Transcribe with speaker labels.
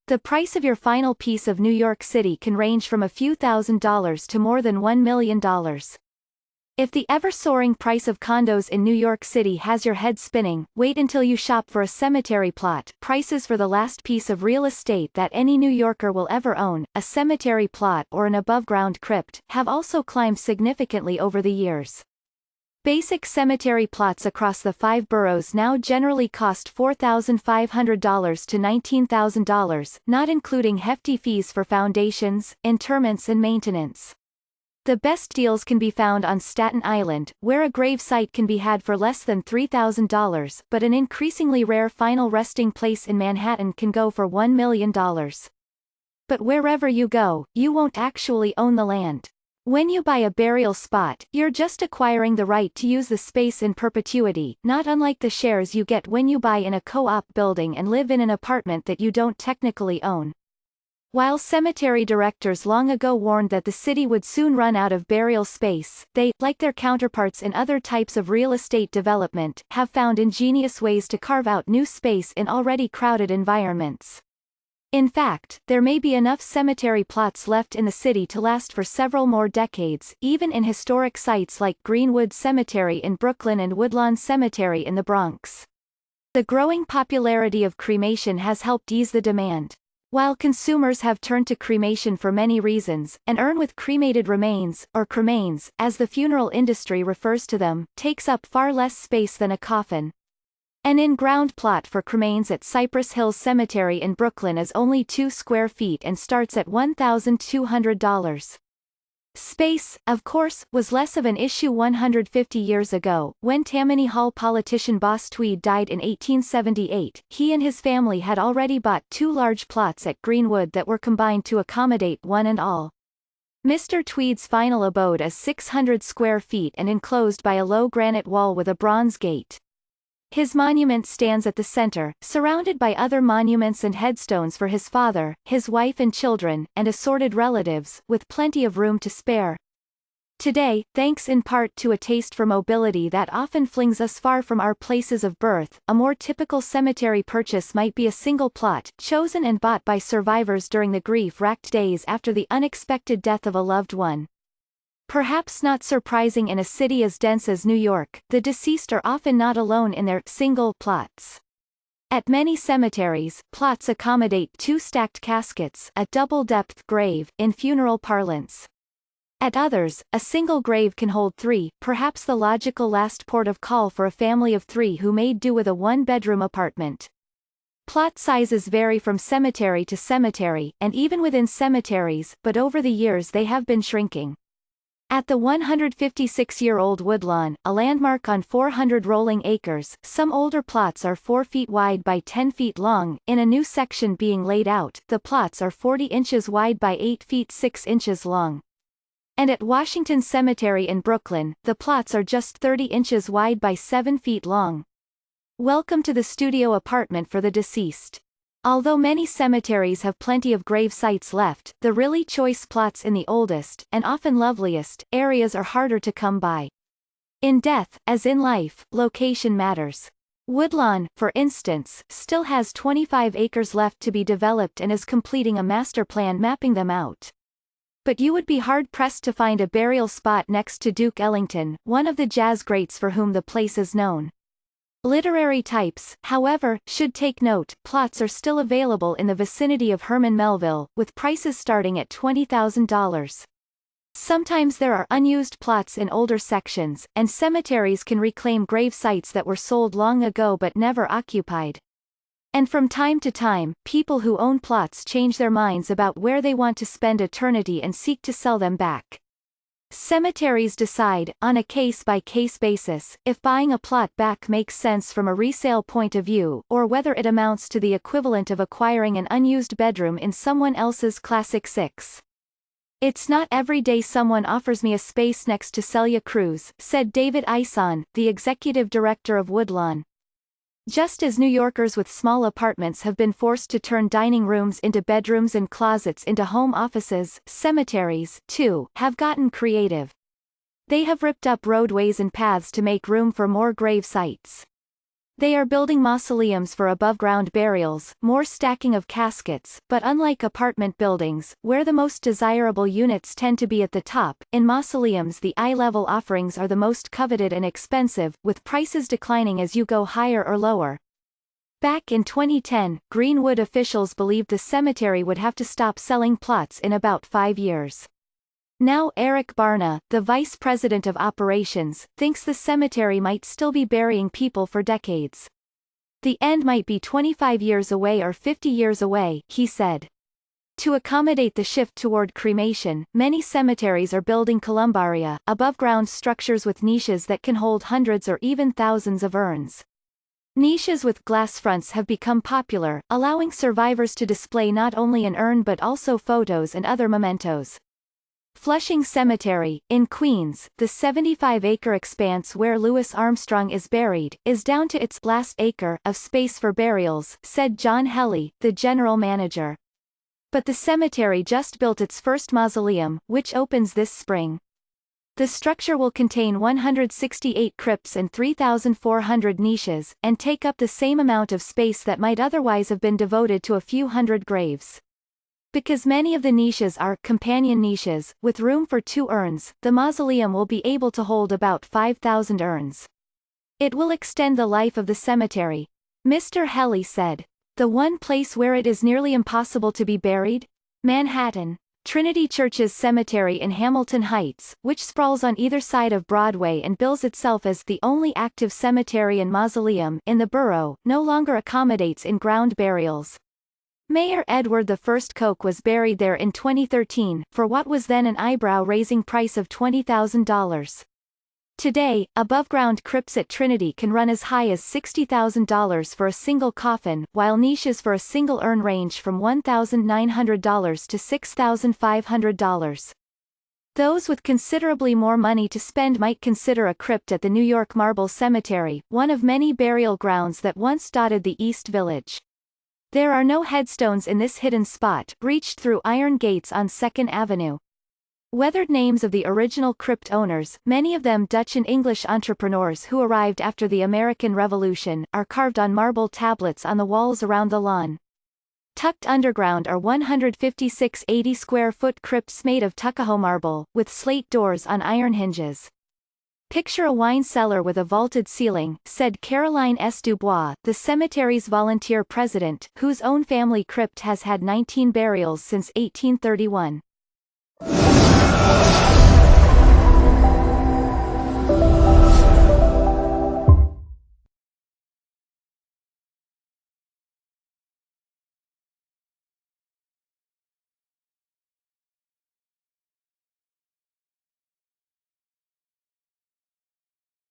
Speaker 1: The price of your final piece of New York City can range from a few $1,000s to more than $1 million. If the ever-soaring price of condos in New York City has your head spinning, wait until you shop for a cemetery plot. Prices for the last piece of real estate that any New Yorker will ever own, a cemetery plot or an above-ground crypt, have also climbed significantly over the years. Basic cemetery plots across the 5 boroughs now generally cost $4,500 to $19,000, not including hefty fees for foundations, interments and maintenance. The best deals can be found on Staten Island, where a grave site can be had for less than $3,000, but an increasingly rare final resting place in Manhattan can go for $1 million. But wherever you go, you won't actually own the land. When you buy a burial spot, you're just acquiring the right to use the space in perpetuity, not unlike the shares you get when you buy in a co-op building and live in an apartment that you don't technically own. While cemetery directors long ago warned that the city would soon run out of burial space, they, like their counterparts in other types of real estate development, have found ingenious ways to carve out new space in already crowded environments. In fact, there may be enough cemetery plots left in the city to last for several more decades, even in historic sites like Greenwood Cemetery in Brooklyn and Woodlawn Cemetery in the Bronx. The growing popularity of cremation has helped ease the demand. While consumers have turned to cremation for many reasons, an urn with cremated remains, or cremains, as the funeral industry refers to them, takes up far less space than a coffin. An in-ground plot for cremains at Cypress Hills Cemetery in Brooklyn is only 2 square feet and starts at $1,200. Space, of course, was less of an issue 150 years ago. When Tammany Hall politician Boss Tweed died in 1878, he and his family had already bought 2 large plots at Greenwood that were combined to accommodate one and all. Mr. Tweed's final abode is 600 square feet and enclosed by a low granite wall with a bronze gate. His monument stands at the center, surrounded by other monuments and headstones for his father, his wife and children, and assorted relatives, with plenty of room to spare. Today, thanks in part to a taste for mobility that often flings us far from our places of birth, a more typical cemetery purchase might be a single plot, chosen and bought by survivors during the grief-racked days after the unexpected death of a loved one. Perhaps not surprising in a city as dense as New York, the deceased are often not alone in their single plots. At many cemeteries, plots accommodate 2 stacked caskets, a double-depth grave, in funeral parlance. At others, a single grave can hold 3, perhaps the logical last port of call for a family of 3 who made do with a 1-bedroom apartment. Plot sizes vary from cemetery to cemetery, and even within cemeteries, but over the years they have been shrinking. At the 156-year-old Woodlawn, a landmark on 400 rolling acres, some older plots are 4 feet wide by 10 feet long. In a new section being laid out, the plots are 40 inches wide by 8 feet 6 inches long. And at Washington Cemetery in Brooklyn, the plots are just 30 inches wide by 7 feet long. Welcome to the studio apartment for the deceased. Although many cemeteries have plenty of grave sites left, the really choice plots in the oldest, and often loveliest, areas are harder to come by. In death, as in life, location matters. Woodlawn, for instance, still has 25 acres left to be developed and is completing a master plan mapping them out. But you would be hard-pressed to find a burial spot next to Duke Ellington, one of the jazz greats for whom the place is known. Literary types, however, should take note, plots are still available in the vicinity of Herman Melville, with prices starting at $20,000. Sometimes there are unused plots in older sections, and cemeteries can reclaim grave sites that were sold long ago but never occupied. And from time to time, people who own plots change their minds about where they want to spend eternity and seek to sell them back. Cemeteries decide, on a case-by-case basis, if buying a plot back makes sense from a resale point of view, or whether it amounts to the equivalent of acquiring an unused bedroom in someone else's Classic 6. It's not every day someone offers me a space next to Celia Cruz, said David Ison, the executive director of Woodlawn. Just as New Yorkers with small apartments have been forced to turn dining rooms into bedrooms and closets into home offices, cemeteries, too, have gotten creative. They have ripped up roadways and paths to make room for more grave sites. They are building mausoleums for above-ground burials, more stacking of caskets, but unlike apartment buildings, where the most desirable units tend to be at the top, in mausoleums the eye-level offerings are the most coveted and expensive, with prices declining as you go higher or lower. Back in 2010, Greenwood officials believed the cemetery would have to stop selling plots in about 5 years. Now Eric Barna, the vice president of operations, thinks the cemetery might still be burying people for decades. The end might be 25 years away or 50 years away, he said. To accommodate the shift toward cremation, many cemeteries are building columbaria, above-ground structures with niches that can hold hundreds or even thousands of urns. Niches with glass fronts have become popular, allowing survivors to display not only an urn but also photos and other mementos. Flushing Cemetery, in Queens, the 75-acre expanse where Louis Armstrong is buried, is down to its last acre of space for burials, said John Helly, the general manager. But the cemetery just built its first mausoleum, which opens this spring. The structure will contain 168 crypts and 3,400 niches, and take up the same amount of space that might otherwise have been devoted to a few hundred graves. Because many of the niches are companion niches, with room for 2 urns, the mausoleum will be able to hold about 5,000 urns. It will extend the life of the cemetery. Mr. Helly said. The one place where it is nearly impossible to be buried? Manhattan. Trinity Church's cemetery in Hamilton Heights, which sprawls on either side of Broadway and bills itself as the only active cemetery and mausoleum in the borough, no longer accommodates in-ground burials. Mayor Edward I Koch was buried there in 2013, for what was then an eyebrow-raising price of $20,000. Today, above-ground crypts at Trinity can run as high as $60,000 for a single coffin, while niches for a single urn range from $1,900 to $6,500. Those with considerably more money to spend might consider a crypt at the New York Marble Cemetery, one of many burial grounds that once dotted the East Village. There are no headstones in this hidden spot, reached through iron gates on 2nd Avenue. Weathered names of the original crypt owners, many of them Dutch and English entrepreneurs who arrived after the American Revolution, are carved on marble tablets on the walls around the lawn. Tucked underground are 156 80-square-foot crypts made of Tuckahoe marble, with slate doors on iron hinges. Picture a wine cellar with a vaulted ceiling, said Caroline S. Dubois, the cemetery's volunteer president, whose own family crypt has had 19 burials since 1831.